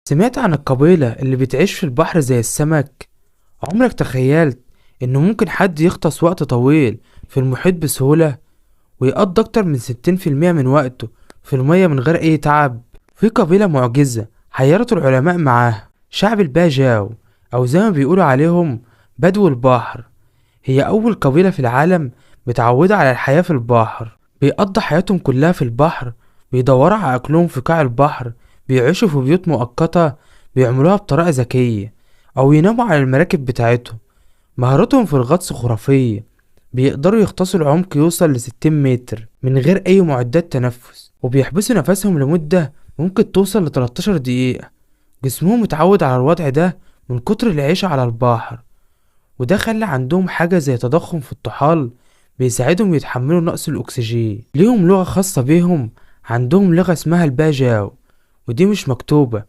سمعت عن القبيلة اللي بتعيش في البحر زي السمك؟ عمرك تخيلت إنه ممكن حد يغطس وقت طويل في المحيط بسهولة ويقضي أكتر من 60% من وقته في المية من غير أي تعب؟ في قبيلة معجزة حيرت العلماء معاها، شعب الباجاو، أو زي ما بيقولوا عليهم بدو البحر. هي أول قبيلة في العالم متعودة على الحياة في البحر، بيقضوا حياتهم كلها في البحر، بيدوروا على أكلهم في قاع البحر، بيعيشوا في بيوت مؤقتة بيعملوها بطريقة ذكية، أو يناموا على المراكب بتاعتهم. مهارتهم في الغطس خرافية، بيقدروا يغطسوا العمق يوصل ل60 متر من غير أي معدات تنفس، وبيحبسوا نفسهم لمدة ممكن توصل ل13 دقيقة. جسمهم متعود على الوضع ده من كتر العيش على البحر، وده خلى عندهم حاجة زي تضخم في الطحال بيساعدهم يتحملوا نقص الأكسجين. ليهم لغة خاصة بيهم، عندهم لغة اسمها الباجاو، ودي مش مكتوبة